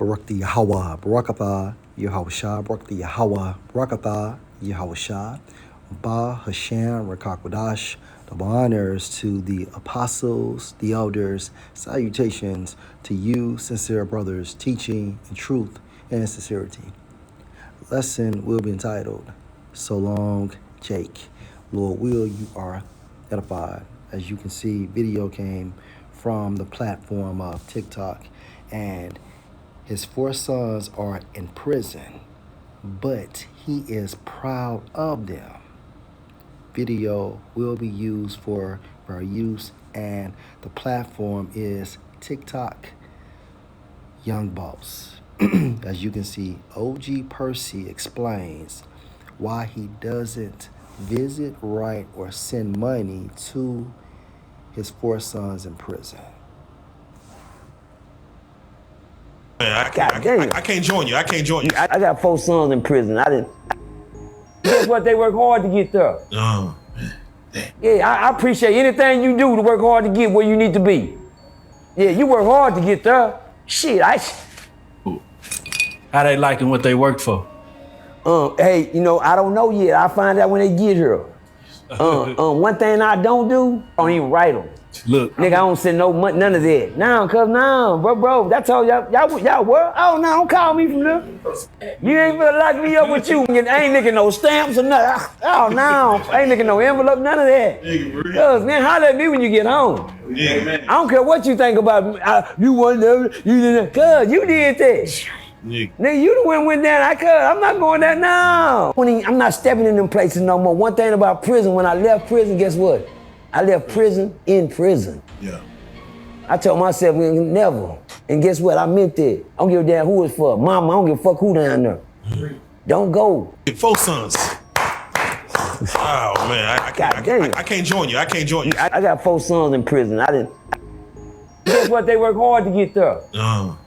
Barakti Yahweh, Barakatha Yahushua, Barakti Yahweh, Barakatha Yahushua, Ba Hashem, Rakakwadash. Double honors to the apostles, the elders, salutations to you, sincere brothers, teaching in truth and sincerity. Lesson will be entitled, So Long, Jake. Lord will, you are edified. As you can see, video came from the platform of TikTok, and his 4 sons are in prison, but he is proud of them. Video will be used for our use, and the platform is TikTok Young Boss. As you can see, OG Percy explains why he doesn't visit, write, or send money to his 4 sons in prison. Man, I can't join you. I can't join you. I got 4 sons in prison. I didn't. Guess what? They work hard to get there. Oh, Yeah, I appreciate anything you do to work hard to get where you need to be. Yeah, you work hard to get there. Shit, How they liking what they work for? Hey, I don't know yet. I'll find out when they get here. One thing I don't do, I don't even write them. Look, Nigga, I don't send no money, none of that. Now, bro, that's all y'all what? Oh, no, don't call me from there. You ain't gonna lock me up with you. I ain't nicking no stamps or nothing. Oh, no, I ain't nicking no envelope, none of that. Cuz, man, holler at me when you get home. I don't care what you think about me. You wasn't there, you didn't. Cuz, you did that. Nigga, you the one went down. I'm not going there now. I'm not stepping in them places no more. One thing about prison, when I left prison, guess what? I left prison in prison. yeah. I told myself never. And guess what? I meant that. I don't give a damn who it's for. Mama, I don't give a fuck who down there. Don't go. 4 sons. Oh man, I can't join you. I can't join you. I got 4 sons in prison. I didn't. Guess what? They work hard to get there. Oh,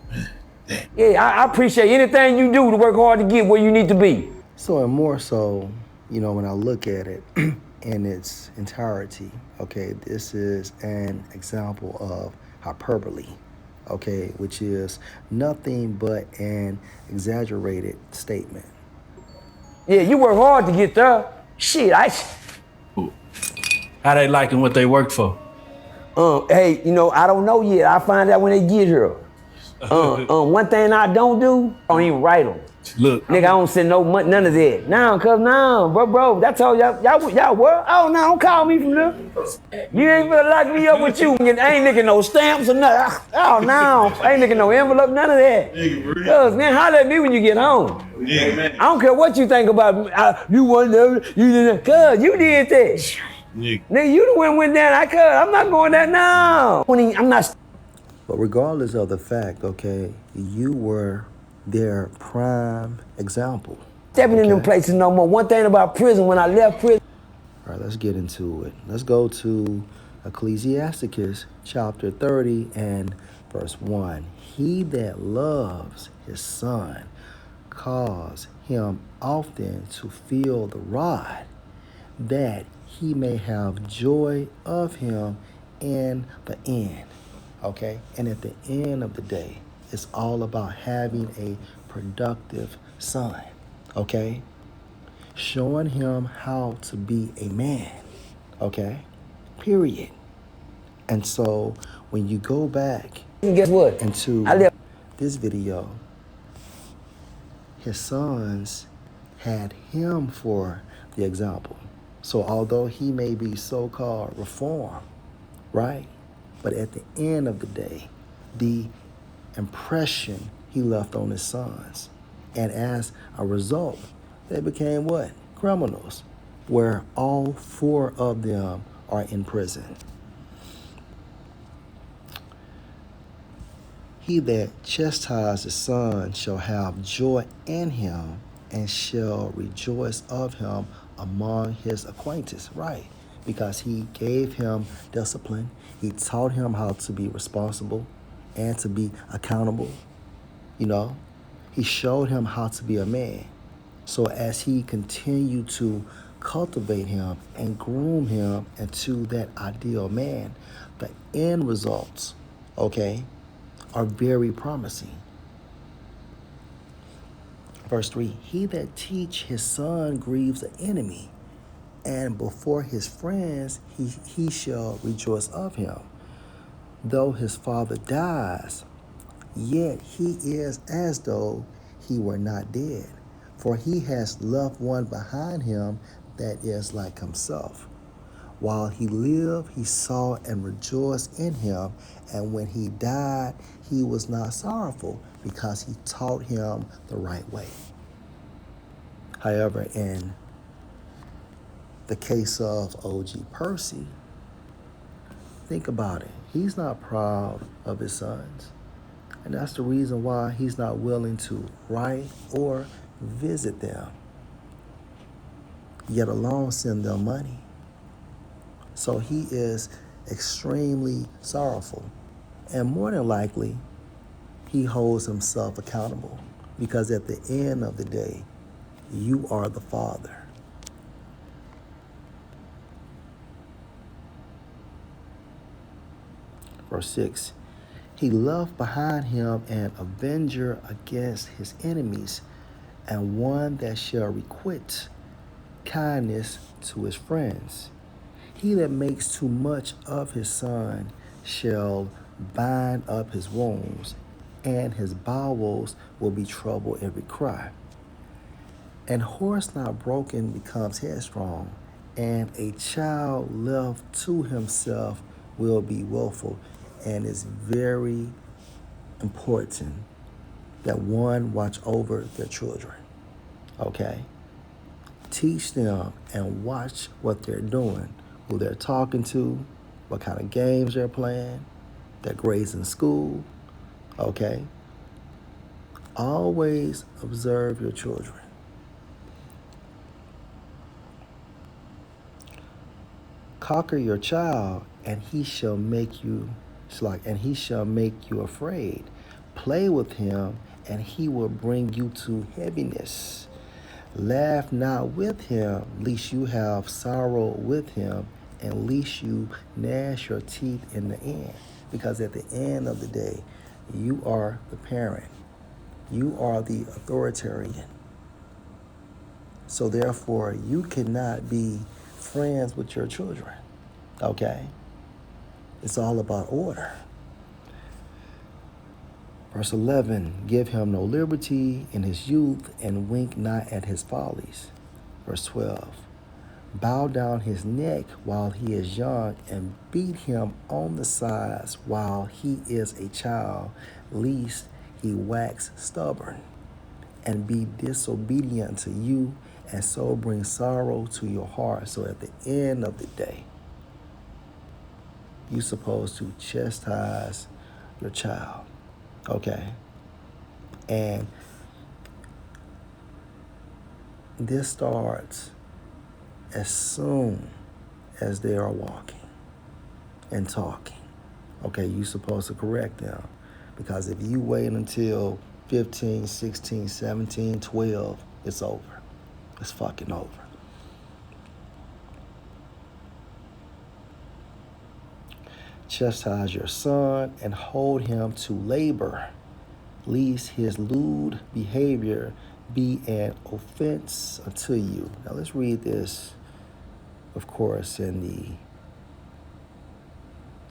Yeah, I appreciate anything you do to work hard to get where you need to be. So, and more so, when I look at it in its entirety, okay, this is an example of hyperbole, okay, which is nothing but an exaggerated statement. Yeah, you work hard to get there. Shit, how they liking what they work for? Hey, I don't know yet. I'll find out when they get here. One thing I don't do, I don't even write them. Look, Nigga, I don't send no money, none of that. Now, bro, that's all y'all what? Oh, no, don't call me from there. You ain't gonna lock me up with you. I ain't nicking no stamps or nothing. Oh, no, I ain't nicking no envelope, none of that. Cuz, man, holler at me when you get home. I don't care what you think about me. You wasn't there, you didn't. Cuz, you did that. Nigga, you the one went down. I'm not going there now. I'm not. But regardless of the fact, okay, you were their prime example. Stepping in them places no more. One thing about prison, when I left prison. All right, let's get into it. Let's go to Ecclesiasticus chapter 30 and verse 1. He that loves his son cause him often to feel the rod, that he may have joy of him in the end. Okay, and at the end of the day, it's all about having a productive son, okay? Showing him how to be a man, okay? Period. And so when you go back Guess what? into this video, his sons had him for the example. So although he may be so-called reformed, right? But at the end of the day, the impression he left on his sons. And as a result, they became what? Criminals, where all 4 of them are in prison. He that chastises his son shall have joy in him, and shall rejoice of him among his acquaintance. Right. Because he gave him discipline. He taught him how to be responsible and to be accountable. He showed him how to be a man. So as he continued to cultivate him and groom him into that ideal man, the end results, okay, are very promising. Verse 3, he that teach his son grieves the enemy, and before his friends he shall rejoice of him. Though his father dies, yet he is as though he were not dead, for he has left one behind him that is like himself. While he lived, he saw and rejoiced in him, and when he died, he was not sorrowful, because he taught him the right way. However, in the case of OG Percy, think about it. He's not proud of his sons. And that's the reason why he's not willing to write or visit them, yet alone send them money. So he is extremely sorrowful. And more than likely, he holds himself accountable, because at the end of the day, you are the father. Verse 6, he left behind him an avenger against his enemies, and one that shall requite kindness to his friends. He that makes too much of his son shall bind up his wounds, and his bowels will be troubled every cry. An horse not broken becomes headstrong, and a child left to himself will be willful. And it's very important that one watch over their children, okay? Teach them and watch what they're doing, who they're talking to, what kind of games they're playing, their grades in school, okay? Always observe your children. Conquer your child, and he shall make you afraid. Play with him, and he will bring you to heaviness. Laugh not with him, lest you have sorrow with him, and lest you gnash your teeth in the end. Because at the end of the day, you are the parent. You are the authoritarian. So therefore, you cannot be friends with your children, okay? It's all about order. Verse 11, give him no liberty in his youth, and wink not at his follies. Verse 12, bow down his neck while he is young, and beat him on the sides while he is a child, lest he wax stubborn and be disobedient to you, and so bring sorrow to your heart. So at the end of the day, you're supposed to chastise your child, okay? And this starts as soon as they are walking and talking. Okay, you're supposed to correct them, because if you wait until 15, 16, 17, 12, it's over. It's fucking over. Chastise your son and hold him to labor, lest his lewd behavior be an offense unto you. Now let's read this, of course, in the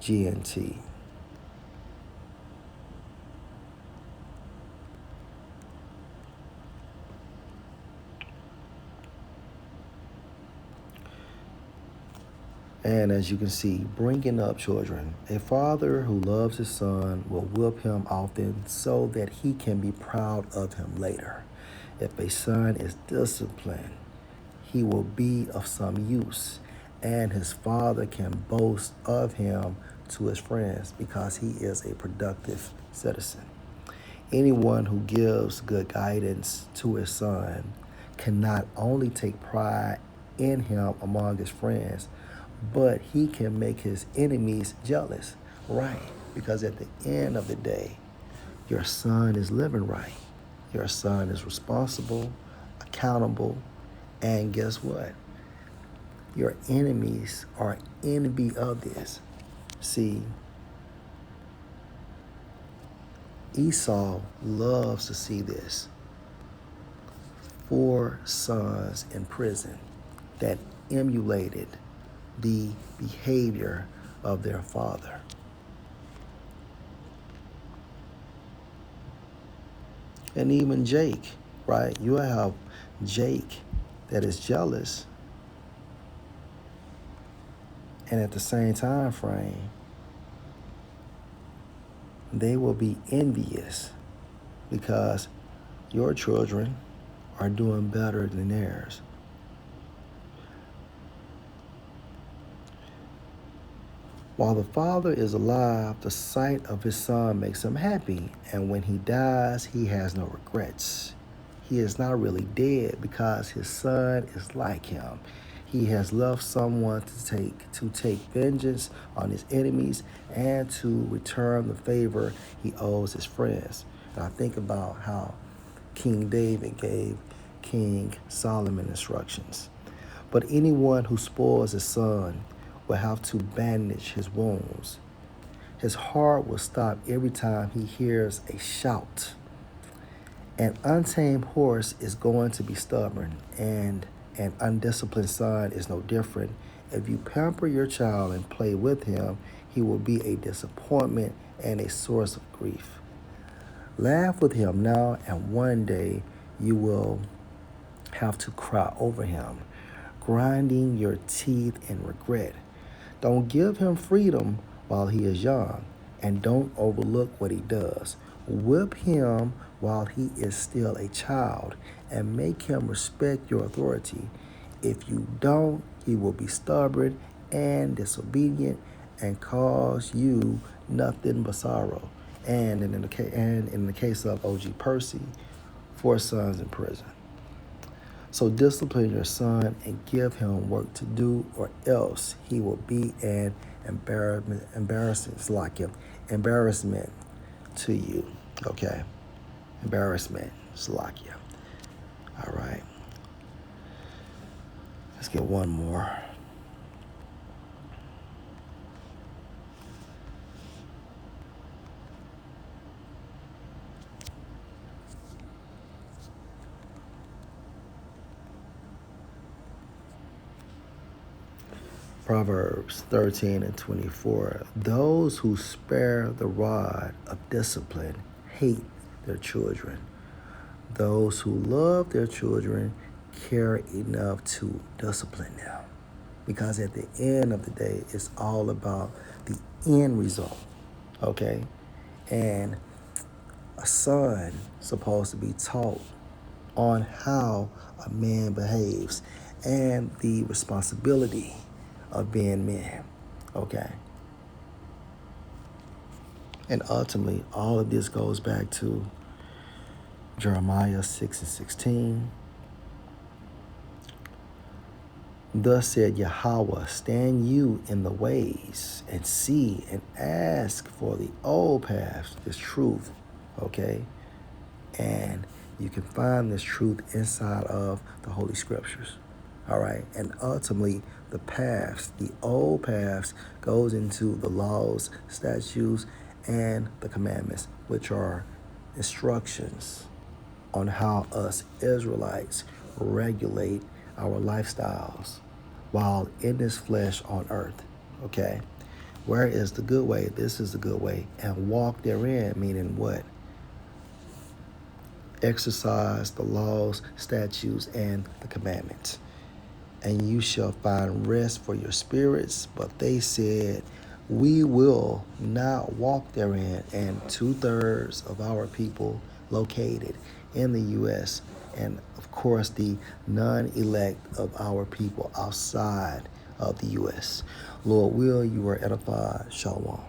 GNT. And as you can see, bringing up children. A father who loves his son will whip him often, so that he can be proud of him later. If a son is disciplined, he will be of some use, and his father can boast of him to his friends, because he is a productive citizen. Anyone who gives good guidance to his son can not only take pride in him among his friends, but he can make his enemies jealous, right? Because at the end of the day, your son is living right. Your son is responsible, accountable, and guess what? Your enemies are envy of this. See, Esau loves to see this. 4 sons in prison that emulated the behavior of their father. And even Jake, right? You have Jake that is jealous, and at the same time frame, they will be envious because your children are doing better than theirs. While the father is alive, the sight of his son makes him happy, and when he dies, he has no regrets. He is not really dead because his son is like him. He has left someone to take vengeance on his enemies and to return the favor he owes his friends. And I think about how King David gave King Solomon instructions. But anyone who spoils his son will have to bandage his wounds. His heart will stop every time he hears a shout. An untamed horse is going to be stubborn, and an undisciplined son is no different. If you pamper your child and play with him, he will be a disappointment and a source of grief. Laugh with him now, and one day you will have to cry over him, grinding your teeth in regret. Don't give him freedom while he is young, and don't overlook what he does. Whip him while he is still a child, and make him respect your authority. If you don't, he will be stubborn and disobedient and cause you nothing but sorrow. And in the case of OG Percy, 4 sons in prison. So discipline your son and give him work to do, or else he will be an embarrassment to you. Okay? Embarrassment, Slakia. All right. Let's get one more. Proverbs 13 and 24. Those who spare the rod of discipline hate their children. Those who love their children care enough to discipline them. Because at the end of the day, it's all about the end result. Okay? And a son supposed to be taught on how a man behaves and the responsibility of being men, okay? And ultimately, all of this goes back to Jeremiah 6 and 16. Thus said Yahweh, stand you in the ways and see and ask for the old paths, this truth, okay? And you can find this truth inside of the Holy Scriptures. All right. And ultimately, the paths, the old paths, goes into the laws, statutes, and the commandments, which are instructions on how us Israelites regulate our lifestyles while in this flesh on earth. Okay. Where is the good way? This is the good way. And walk therein, meaning what? Exercise the laws, statutes, and the commandments. And you shall find rest for your spirits. But they said, we will not walk therein. And 2/3 of our people located in the U.S. and, of course, the non-elect of our people outside of the U.S. Lord will, you are edified. Shalom.